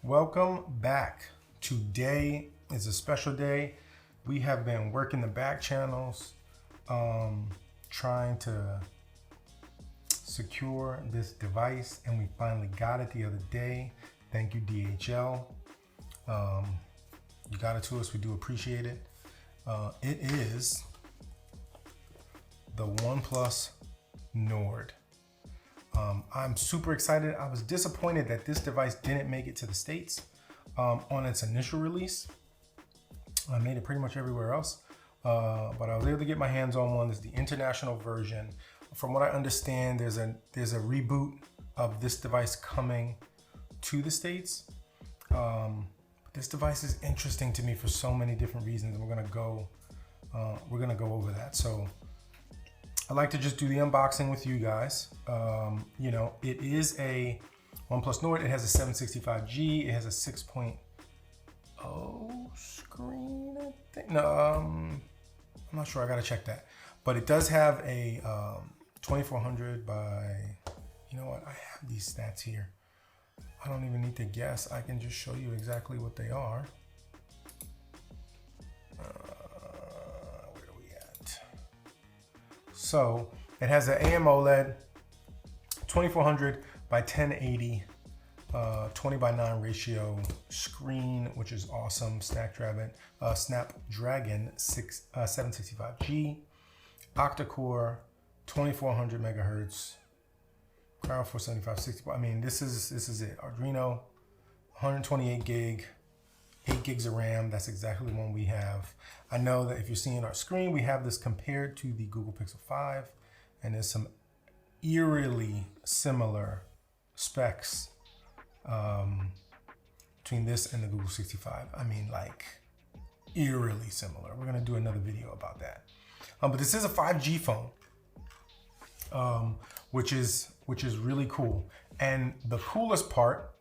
Welcome back. Today is a special day. We have been working the back channels, trying to secure this device, and we finally got it the other day. Thank you, DHL. You got it to us. We do appreciate it. It is the OnePlus Nord. I'm super excited. I was disappointed that this device didn't make it to the States on its initial release. I made it pretty much everywhere else, but I was able to get my hands on one. This is the international version. From what I understand, there's a reboot of this device coming to the States. This device is interesting to me for so many different reasons, and we're gonna go over that. So I like to just do the unboxing with you guys. You know, it is a OnePlus Nord. It has a 765G. It has a 6.0 screen, I think. No, I'm not sure. I gotta check that. But it does have a 2400 by, you know what? I have these stats here. I don't even need to guess. I can just show you exactly what they are. So it has an AMOLED 2400 by 1080, 20 by 9 ratio screen, which is awesome. Snapdragon 765G, octa-core, 2400 megahertz, Cryo 475, 60. I mean, this is it. Arduino, 128 gig. 8 gigs of RAM, that's exactly the one we have. I know that if you're seeing our screen, we have this compared to the Google Pixel 5, and there's some eerily similar specs between this and the Google 65. I mean, like, eerily similar. We're gonna do another video about that. But this is a 5G phone, which is really cool. And the coolest part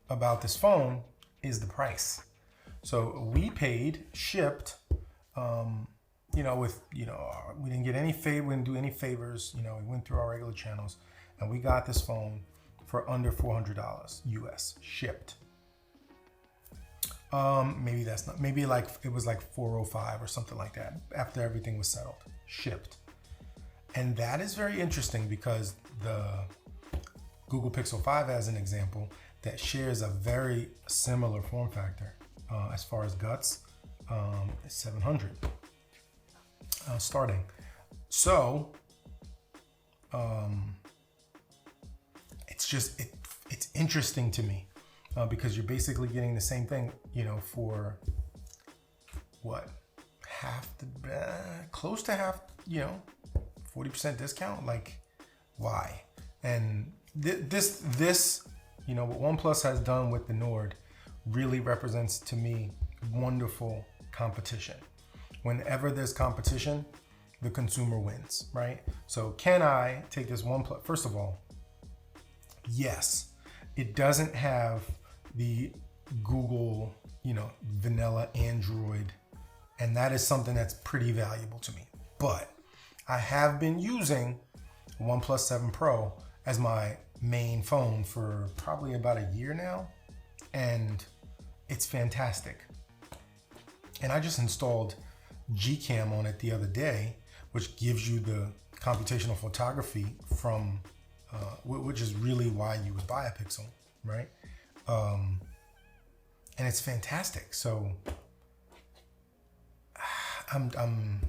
about this phone is the price. So we paid, shipped, you know, with, you know, we didn't get any favor, we didn't do any favors, you know, we went through our regular channels, and we got this phone for under $400 US shipped. Maybe that's not, maybe like, it was like 405 or something like that after everything was settled, shipped. And that is very interesting because the Google Pixel 5, as an example, that shares a very similar form factor as far as guts, is 700 starting. So it's interesting to me because you're basically getting the same thing, you know, for what, close to half, you know, 40% discount. Like, why? And this you know, what OnePlus has done with the Nord really represents to me wonderful competition. Whenever there's competition, the consumer wins, right? So can I take this OnePlus? First of all, yes, it doesn't have the Google, you know, vanilla Android, and that is something that's pretty valuable to me. But I have been using OnePlus 7 Pro as my main phone for probably about a year now, and it's fantastic. And I just installed Gcam on it the other day, which gives you the computational photography from, which is really why you would buy a Pixel, right? And it's fantastic. So I'm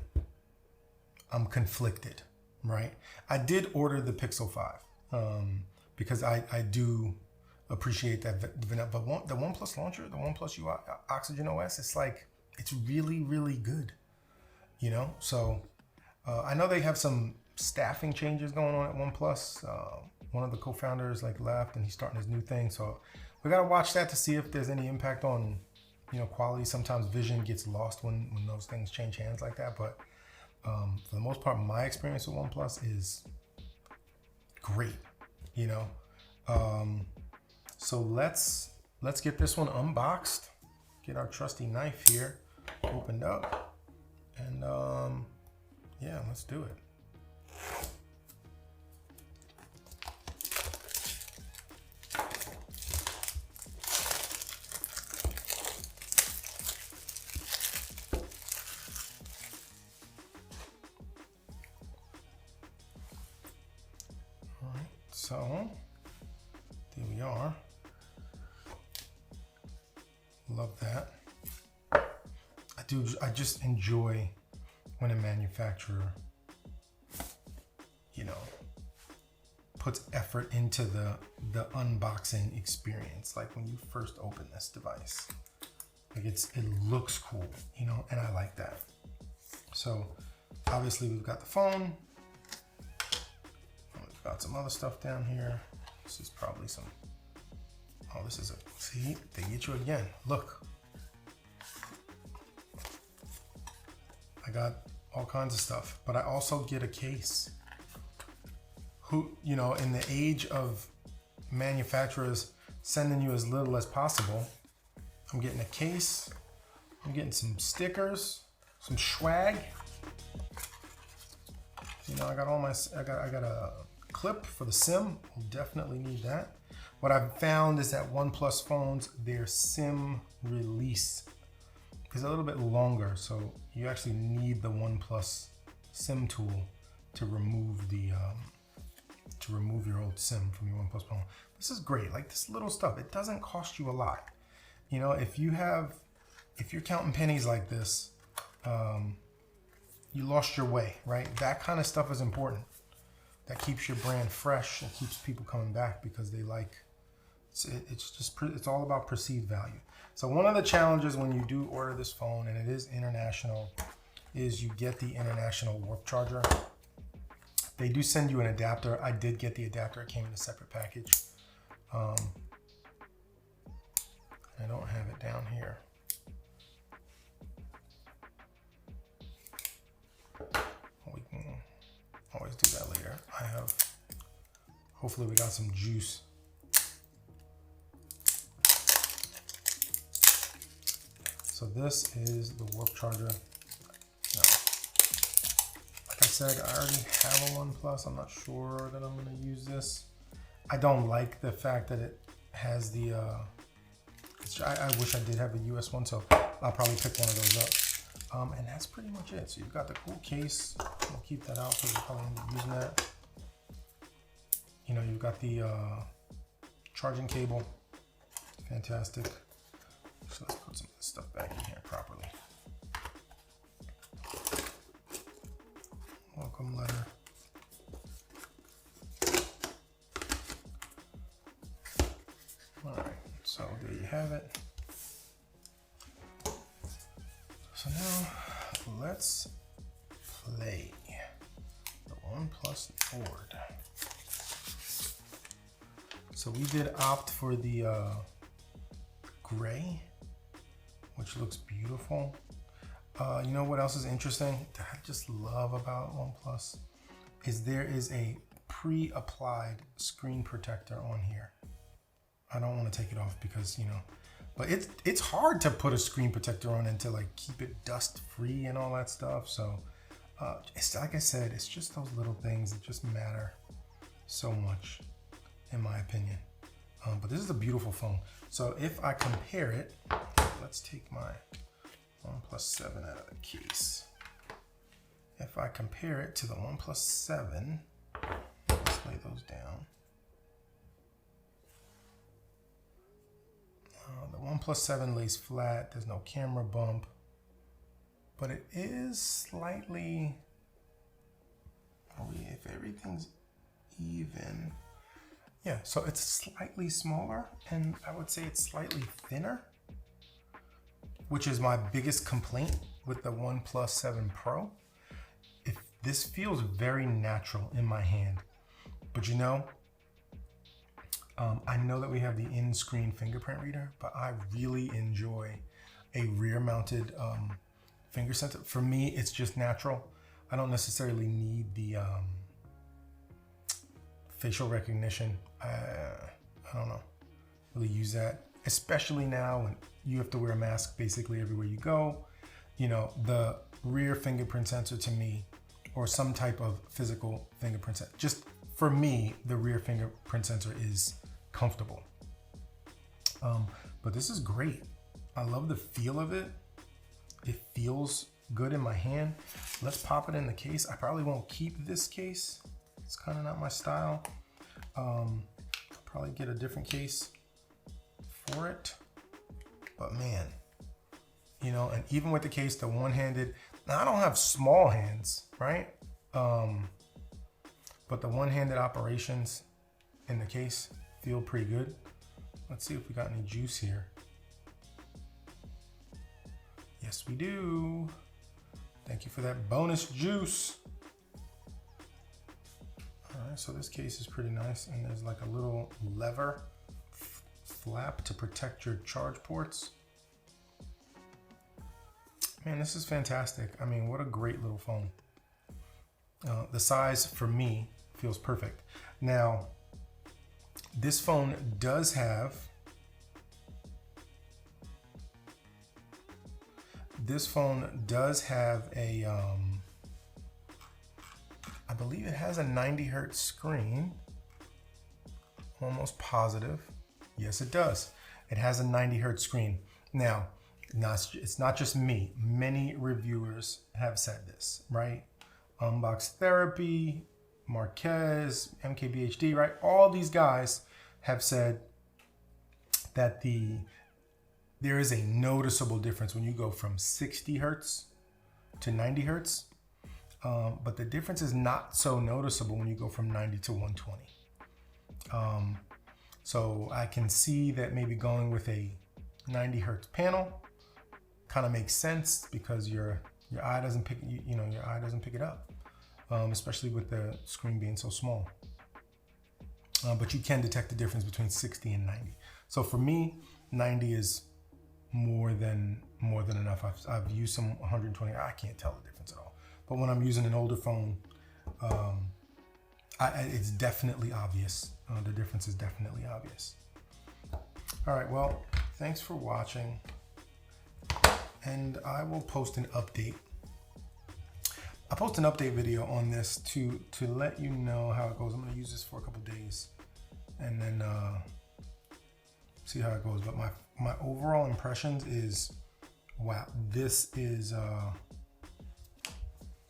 conflicted, right? I did order the Pixel 5. Because I do appreciate that, but the OnePlus launcher, the OnePlus UI Oxygen OS, it's like, it's really, really good, you know? So I know they have some staffing changes going on at OnePlus. One of the co-founders like left, and he's starting his new thing. So we gotta watch that to see if there's any impact on, you know, quality. Sometimes vision gets lost when those things change hands like that. But for the most part, my experience with OnePlus is great, you know. So let's get this one unboxed, get our trusty knife here opened up, and yeah, let's do it. So there we are. Love that. I just enjoy when a manufacturer, you know, puts effort into the unboxing experience. Like when you first open this device, like it looks cool, you know, and I like that. So obviously we've got the phone. We've got some other stuff down here. This is probably some, oh, this is a, see, they get you again. Look. I got all kinds of stuff, but I also get a case. Who, you know, in the age of manufacturers sending you as little as possible, I'm getting a case, I'm getting some stickers, some swag. You know, I got all my, I got a clip for the SIM. We'll definitely need that. What I've found is that OnePlus phones, their SIM release is a little bit longer, so you actually need the OnePlus SIM tool to remove the your old SIM from your OnePlus phone. This is great, like this little stuff. It doesn't cost you a lot. You know, if you're counting pennies like this, you lost your way, right? That kind of stuff is important. That keeps your brand fresh and keeps people coming back because they like. It's all about perceived value. So one of the challenges when you do order this phone, and it is international, is you get the international warp charger. They do send you an adapter. I did get the adapter. It came in a separate package. I don't have it down here. We can always do that later. I have, hopefully we got some juice. So this is the warp charger. Now, like I said, I already have a OnePlus. I'm not sure that I'm going to use this. I don't like the fact that it has the, I wish I did have a US one, so I'll probably pick one of those up. And that's pretty much it. So you've got the cool case. I'll keep that out because we'll probably end up using that. You know, you've got the charging cable. Fantastic. So let's put some of this stuff back in here properly. Welcome letter. All right, so there you have it. So now let's play the OnePlus Nord. So we did opt for the gray, which looks beautiful. You know what else is interesting that I just love about OnePlus is there is a pre-applied screen protector on here. I don't want to take it off because, you know, but it's hard to put a screen protector on and to like keep it dust free and all that stuff. So it's like I said, it's just those little things that just matter so much in my opinion. But this is a beautiful phone. So if I compare it, let's take my OnePlus 7 out of the case. If I compare it to the OnePlus 7, let's lay those down. The OnePlus 7 lays flat, there's no camera bump, but it is slightly, if everything's even, yeah, so it's slightly smaller, and I would say it's slightly thinner, which is my biggest complaint with the OnePlus 7 Pro. This feels very natural in my hand, but you know, I know that we have the in-screen fingerprint reader, but I really enjoy a rear-mounted finger sensor. For me, it's just natural. I don't necessarily need the facial recognition. I don't know, really use that, especially now when you have to wear a mask basically everywhere you go. You know, the rear fingerprint sensor to me, or some type of physical fingerprint sensor, just for me, the rear fingerprint sensor is comfortable. But this is great. I love the feel of it. It feels good in my hand. Let's pop it in the case. I probably won't keep this case. It's kind of not my style. Probably get a different case for it. But man, you know, and even with the case, the one-handed, now I don't have small hands, right? But the one-handed operations in the case feel pretty good. Let's see if we got any juice here. Yes, we do. Thank you for that bonus juice. All right, so this case is pretty nice, and there's like a little lever flap to protect your charge ports. Man, this is fantastic. I mean, what a great little phone. The size for me feels perfect. Now, this phone does have a I believe it has a 90 hertz screen. I'm almost positive. Yes, it does. It has a 90 hertz screen. Now, it's not just me. Many reviewers have said this, right? Unbox Therapy, Marquez, MKBHD, right? All these guys have said that there is a noticeable difference when you go from 60 hertz to 90 hertz. But the difference is not so noticeable when you go from 90 to 120. So I can see that maybe going with a 90 hertz panel kind of makes sense because your eye doesn't pick your eye doesn't pick it up, especially with the screen being so small. But you can detect the difference between 60 and 90. So for me, 90 is more than enough. I've used some 120. I can't tell the difference at all. But when I'm using an older phone, it's definitely obvious. The difference is definitely obvious. All right, well, thanks for watching. And I will post an update. I'll post an update video on this to let you know how it goes. I'm gonna use this for a couple days and then see how it goes. But my overall impressions is, wow, this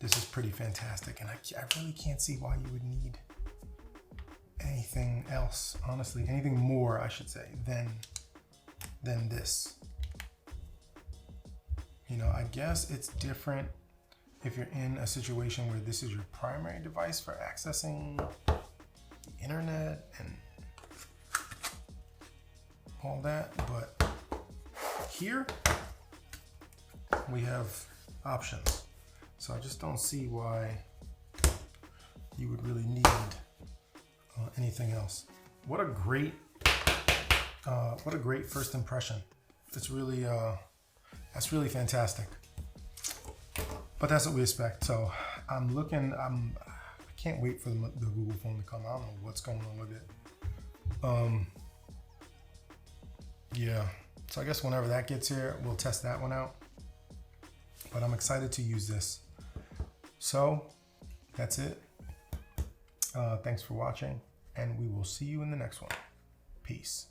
is pretty fantastic, and I really can't see why you would need anything else, honestly, anything more, I should say, than this. You know, I guess it's different if you're in a situation where this is your primary device for accessing the internet and all that, but here we have options. So I just don't see why you would really need anything else. What a great first impression. It's really that's really fantastic. But that's what we expect. So I can't wait for the Google phone to come. I don't know what's going on with it. Yeah. So I guess whenever that gets here, we'll test that one out. But I'm excited to use this. So that's it. Thanks for watching, and we will see you in the next one. Peace.